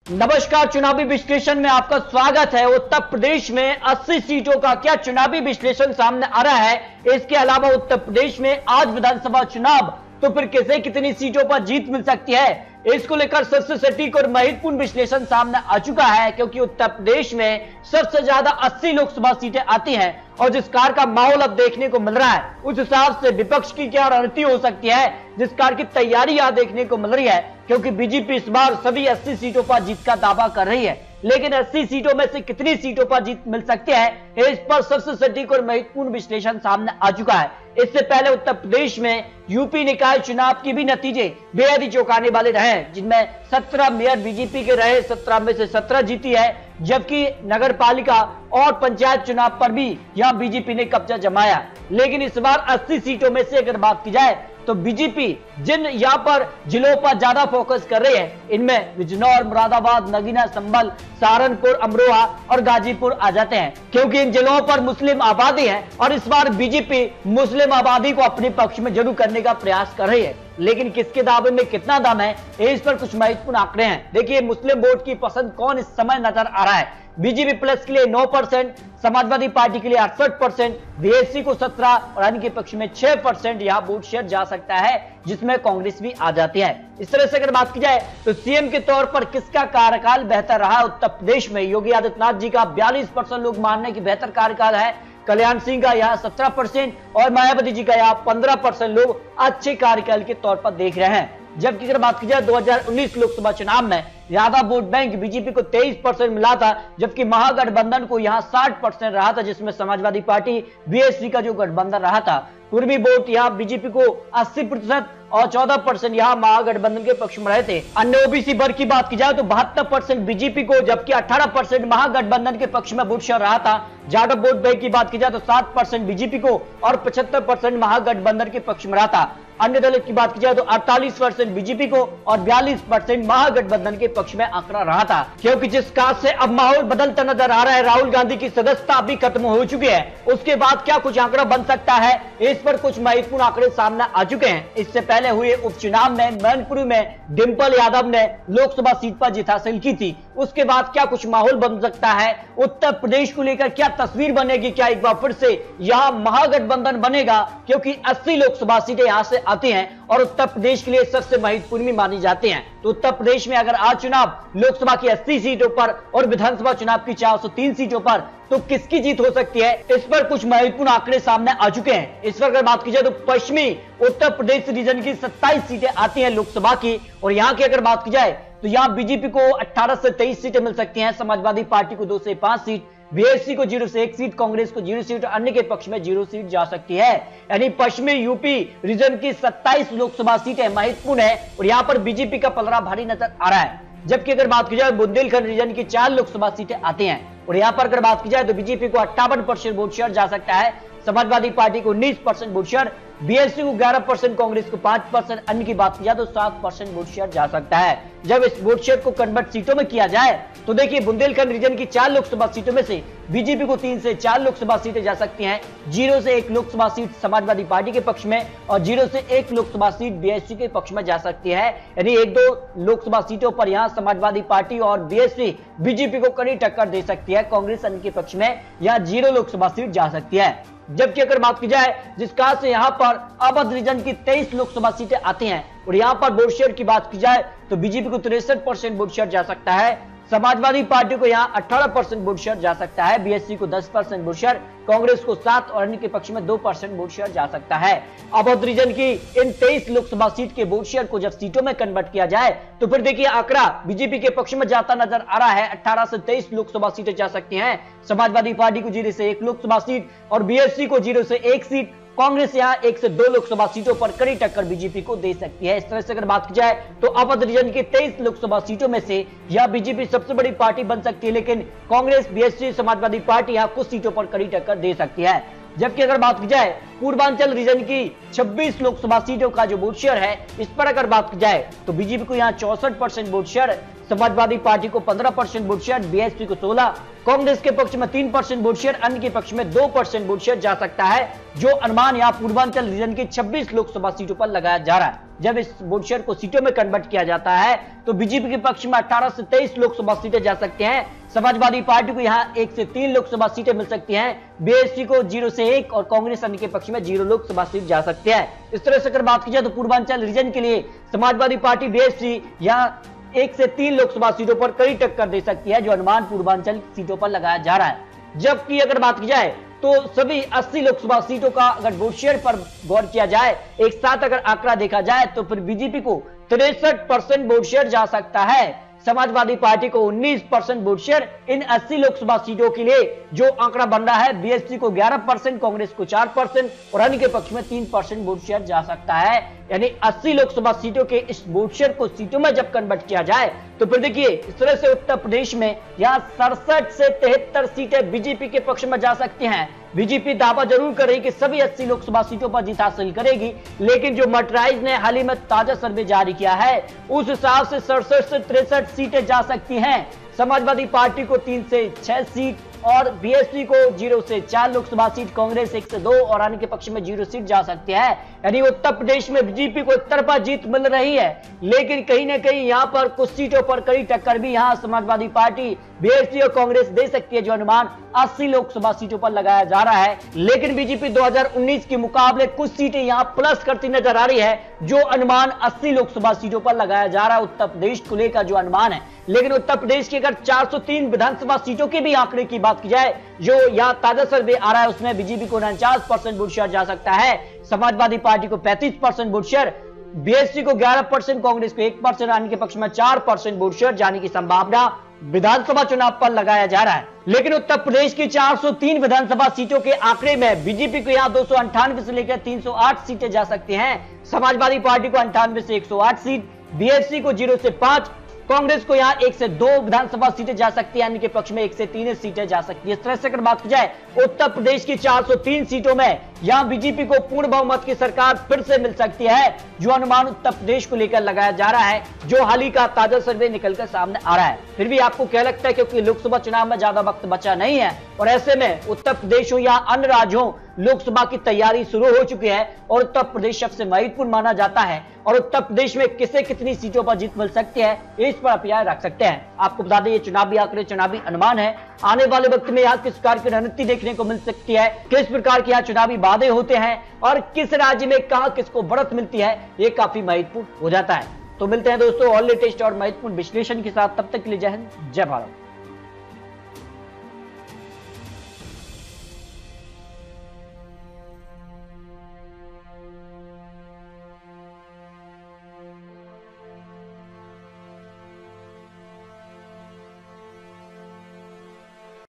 नमस्कार, चुनावी विश्लेषण में आपका स्वागत है। उत्तर प्रदेश में 80 सीटों का क्या चुनावी विश्लेषण सामने आ रहा है। इसके अलावा उत्तर प्रदेश में आज विधानसभा चुनाव, तो फिर किसे कितनी सीटों पर जीत मिल सकती है, इसको लेकर सबसे सटीक और महत्वपूर्ण विश्लेषण सामने आ चुका है। क्योंकि उत्तर प्रदेश में सबसे ज्यादा 80 लोकसभा सीटें आती हैं और जिस कार का माहौल अब देखने को मिल रहा है, उस हिसाब से विपक्ष की क्या रणनीति हो सकती है, जिस कार की तैयारी यहां देखने को मिल रही है। क्योंकि बीजेपी इस बार सभी 80 सीटों पर जीत का दावा कर रही है, लेकिन 80 सीटों में से कितनी सीटों पर जीत मिल सकती है, इस पर सबसे सटीक और महत्वपूर्ण विश्लेषण सामने आ चुका है। इससे पहले उत्तर प्रदेश में यूपी निकाय चुनाव के भी नतीजे बेहद ही चौंकाने वाले रहे, जिनमें 17 मेयर बीजेपी के रहे, 17 में से 17 जीती है, जबकि नगर पालिका और पंचायत चुनाव पर भी यहां बीजेपी ने कब्जा जमाया। लेकिन इस बार 80 सीटों में से अगर बात की जाए तो बीजेपी जिन यहां पर जिलों पर ज्यादा फोकस कर रही है, इनमें बिजनौर, मुरादाबाद, नगीना, संभल, सहारनपुर, अमरोहा और गाजीपुर आ जाते हैं। क्योंकि इन जिलों पर मुस्लिम आबादी है और इस बार बीजेपी मुस्लिम आबादी को अपने पक्ष में जरूर करने का प्रयास कर रही है। लेकिन किसके दावे में कितना दम है, इस पर कुछ महत्वपूर्ण आंकड़े हैं। देखिए, मुस्लिम वोट की पसंद कौन इस समय नजर आ रहा है। बीजेपी प्लस के लिए 9%, समाजवादी पार्टी के लिए 68%, बीएसपी को 17 और अन्य के पक्ष में 6% यहां वोट शेयर जा सकता है, जिसमें कांग्रेस भी आ जाती है। इस तरह से अगर बात की जाए तो सीएम के तौर पर किसका कार्यकाल बेहतर रहा उत्तर प्रदेश में, योगी आदित्यनाथ जी का 42% लोग मानने की बेहतर कार्यकाल है, कल्याण सिंह का यहाँ 17% और मायावती जी का यहाँ 15% लोग अच्छे कार्यकाल के तौर पर देख रहे हैं। जबकि अगर बात की जाए 2019 लोकसभा चुनाव में ज्यादा वोट बैंक बीजेपी को 23% मिला था, जबकि महागठबंधन को यहाँ 60% रहा था, जिसमें समाजवादी पार्टी बीएसपी का जो गठबंधन रहा था। पूर्वी वोट यहाँ बीजेपी को 80% और 14% यहाँ महागठबंधन के पक्ष में रहे थे। अन्य ओबीसी वर्ग की बात की जाए तो 72% बीजेपी को, जबकि 18% महागठबंधन के पक्ष में वोट शेयर रहा था। जाटव वोट बैंक की बात की जाए तो 7% बीजेपी को और 75% महागठबंधन के पक्ष में रहा था। अन्य दलित की बात की जाए तो 48% बीजेपी को और 42% महागठबंधन के पक्ष में आंकड़ा रहा था। क्योंकि जिस कार से अब माहौल बदलता नजर आ रहा है, राहुल गांधी की सदस्यता भी खत्म हो चुकी है, उसके बाद क्या कुछ आंकड़ा बन सकता है, इस पर कुछ महत्वपूर्ण आंकड़े सामने आ चुके हैं। इससे पहले हुए उपचुनाव में मैनपुरी में डिंपल यादव ने लोकसभा सीट पर जीत हासिल की थी। उसके बाद क्या कुछ माहौल बन सकता है, उत्तर प्रदेश को लेकर क्या तस्वीर बनेगी, क्या एक बार फिर से यहां महागठबंधन बनेगा, क्योंकि 80 लोकसभा सीटें यहां से आती हैं और उत्तर प्रदेश के लिए सबसे महत्वपूर्ण भी मानी जाती हैं। तो उत्तर प्रदेश में अगर आज चुनाव लोकसभा की 80 सीटों पर और विधानसभा चुनाव की 403 सीटों पर, तो किसकी जीत हो सकती है, इस पर कुछ महत्वपूर्ण आंकड़े सामने आ चुके हैं। इस पर अगर बात की जाए तो पश्चिमी उत्तर प्रदेश रीजन की 27 सीटें आती हैं लोकसभा की, और यहां की अगर बात की जाए तो यहां बीजेपी को 18 से 23 सीटें मिल सकती हैं, समाजवादी पार्टी को 2 से 5 सीट, बीएसपी को 0 से 1 सीट, कांग्रेस को 0 सीट और अन्य के पक्ष में 0 सीट जा सकती है। यानी पश्चिमी यूपी रीजन की 27 लोकसभा सीटें महत्वपूर्ण है और यहां पर बीजेपी का पलड़ा भारी नजर आ रहा है। जबकि अगर बात की जाए बुंदेलखंड रीजन की 4 लोकसभा सीटें आती हैं और यहां पर अगर बात की जाए तो बीजेपी को 58% वोट शेयर जा सकता है, समाजवादी पार्टी को 19% वोट शेयर, बीएसपी को 11%, कांग्रेस को 5%, अन्य की बात की जाए तो 7% वोट शेयर जा सकता है। जब इस वोट शेयर को कन्वर्ट सीटों में किया जाए तो देखिए, बुंदेलखंड रीजन की 4 लोकसभा सीटों में से बीजेपी को 3 से 4 लोकसभा सीटें जा सकती हैं, 0 से 1 लोकसभा सीट समाजवादी पार्टी के पक्ष में और 0 से 1 लोकसभा सीट बीएसपी के पक्ष में जा सकती है। यानी 1-2 लोकसभा सीटों पर यहां समाजवादी पार्टी और बीएसपी बीजेपी को कड़ी टक्कर दे सकती है, कांग्रेस अन्य के पक्ष में यहां 0 लोकसभा सीट जा सकती है। जबकि अगर बात की जाए जिस कार से यहां पर अवध रीजन की 23 लोकसभा सीटें आती हैं और यहां पर वोट शेयर की बात की जाए तो बीजेपी को 63% वोट शेयर जा सकता है, समाजवादी पार्टी को यहां 18% वोट शेयर जा सकता है, बीएसपी को 10% वोट शेयर, कांग्रेस को 7 और अन्य के पक्ष में 2% वोट शेयर जा सकता है। अवध रीजन की इन 23 लोकसभा सीट के वोट शेयर को जब सीटों में कन्वर्ट किया जाए तो फिर देखिए आंकड़ा बीजेपी के पक्ष में जाता नजर आ रहा है। 18 से 23 लोकसभा सीटें जा सकती हैं, समाजवादी पार्टी को 0 से 1 लोकसभा सीट और बीएसपी को 0 से 1 सीट, कांग्रेस यहां 1 से 2 लोकसभा सीटों पर कड़ी टक्कर बीजेपी को दे सकती है। इस तरह से अगर बात की जाए तो अवध रीजन की 23 लोकसभा सीटों में से यह बीजेपी सबसे बड़ी पार्टी बन सकती है, लेकिन कांग्रेस, बीएसपी, समाजवादी पार्टी यहां कुछ सीटों पर कड़ी टक्कर दे सकती है। जबकि अगर बात की जाए पूर्वांचल रीजन की 26 लोकसभा सीटों का जो वोट शेयर है, इस पर अगर बात की जाए तो बीजेपी को यहां 64% वोट शेयर, समाजवादी पार्टी को 15% वोट शेयर, बीएसपी को 16, कांग्रेस के पक्ष में 3% वोट शेयर, अन्य के पक्ष में 2% वोट शेयर जा सकता है, जो अनुमान यहां पूर्वांचल रीजन की 26 लोकसभा सीटों पर लगाया जा रहा है। जब इस वोट शेयर को सीटों में कन्वर्ट किया जाता है तो बीजेपी के पक्ष में 18 से 23 लोकसभा सीटें जा सकते हैं, समाजवादी पार्टी को यहां 1 से 3 लोकसभा सीटें मिल सकती हैं, बीएसपी को 0 से 1 और कांग्रेस अन्य के पक्ष में 0 लोकसभा सीट जा सकते हैं। इस तरह से अगर बात की जाए तो पूर्वांचल रीजन के लिए समाजवादी पार्टी बीएसपी यहां 1 से 3 लोकसभा सीटों पर कड़ी टक्कर दे सकती है, जो अनुमान पूर्वांचल सीटों पर लगाया जा रहा है। जबकि अगर बात की जाए तो सभी 80 लोकसभा सीटों का अगर वोट शेयर पर गौर किया जाए, एक साथ अगर आंकड़ा देखा जाए तो फिर बीजेपी को 63% वोट शेयर जा सकता है, समाजवादी पार्टी को 19% वोट शेयर इन 80 लोकसभा सीटों के लिए जो आंकड़ा बन रहा है, बीएसपी को 11%, कांग्रेस को 4% और अन्य के पक्ष में 3% वोट शेयर जा सकता है। यानी 80 लोकसभा सीटों के इस वोट शेयर को सीटों में जब कन्वर्ट किया जाए तो फिर देखिए इस तरह से उत्तर प्रदेश में यहां 67 से 73 सीटें बीजेपी के पक्ष में जा सकती हैं। बीजेपी दावा जरूर कर रही कि सभी 80 लोकसभा सीटों पर जीत हासिल करेगी, लेकिन जो मर्कराइज ने हाल ही में ताजा सर्वे जारी किया है उस हिसाब से 67 से 63 सीटें जा सकती हैं। समाजवादी पार्टी को 3 से 6 सीट और बीएसपी को 0 से 4 लोकसभा सीट, कांग्रेस 1 से 2 और अन्य के पक्ष में 0 सीट जा सकती है। यानी उत्तर प्रदेश में बीजेपी को एक तरफा जीत मिल रही है, लेकिन कहीं ना कहीं यहां पर कुछ सीटों पर कड़ी टक्कर भी यहां समाजवादी पार्टी, बीएसपी और कांग्रेस दे सकती है, जो अनुमान 80 लोकसभा सीटों पर लगाया जा रहा है। लेकिन बीजेपी 2019 के मुकाबले कुछ सीटें यहां प्लस करती नजर आ रही है, जो अनुमान 80 लोकसभा सीटों पर लगाया जा रहा है उत्तर प्रदेश को लेकर जो अनुमान है। लेकिन उत्तर प्रदेश की अगर 403 विधानसभा सीटों के भी आंकड़े की बात की जाए, जो यहां ताजा सर्वे आ रहा है, उसमें बीजेपी को 49% वोट शेयर जा सकता है, समाजवादी पार्टी को 35% वोट शेयर, बीएसपी को 11%, कांग्रेस को 1%, अन्य के पक्ष में 4% वोट शेयर जाने की संभावना विधानसभा चुनाव पर लगाया जा रहा है। लेकिन उत्तर प्रदेश की 403 विधानसभा सीटों के आंकड़े में बीजेपी को यहां 298 से लेकर 308 सीटें जा सकती हैं, समाजवादी पार्टी को 98 से 108 सीट, बीएसपी को 0 से 5, कांग्रेस को यहां 1 से 2 विधानसभा सीटें जा सकती है, अन्य के पक्ष में 1 से 3 सीटें जा सकती है। इस तरह से अगर बात की जाए उत्तर प्रदेश की 403 सीटों में यहां बीजेपी को पूर्ण बहुमत की सरकार फिर से मिल सकती है, जो अनुमान उत्तर प्रदेश को लेकर लगाया जा रहा है, जो हाल ही का ताजा सर्वे निकलकर सामने आ रहा है। फिर भी आपको क्या लगता है, क्योंकि लोकसभा चुनाव में ज्यादा वक्त बचा नहीं है और ऐसे में उत्तर प्रदेश हो या अन्य राज्यों लोकसभा की तैयारी शुरू हो चुकी है और उत्तर प्रदेश सबसे महत्वपूर्ण माना जाता है और उत्तर प्रदेश में किसे कितनी सीटों पर जीत मिल सकती है, इस पर आप याद रख सकते हैं। आपको बता दें ये चुनावी आंकड़े, चुनावी अनुमान है। आने वाले वक्त में यहाँ किस प्रकार की रणनीति देखने को मिल सकती है, किस प्रकार के यहाँ चुनावी वादे होते हैं और किस राज्य में कहां किसको बढ़त मिलती है, ये काफी महत्वपूर्ण हो जाता है। तो मिलते हैं दोस्तों और लेटेस्ट और महत्वपूर्ण विश्लेषण के साथ, तब तक के लिए जय हिंद, जय भारत।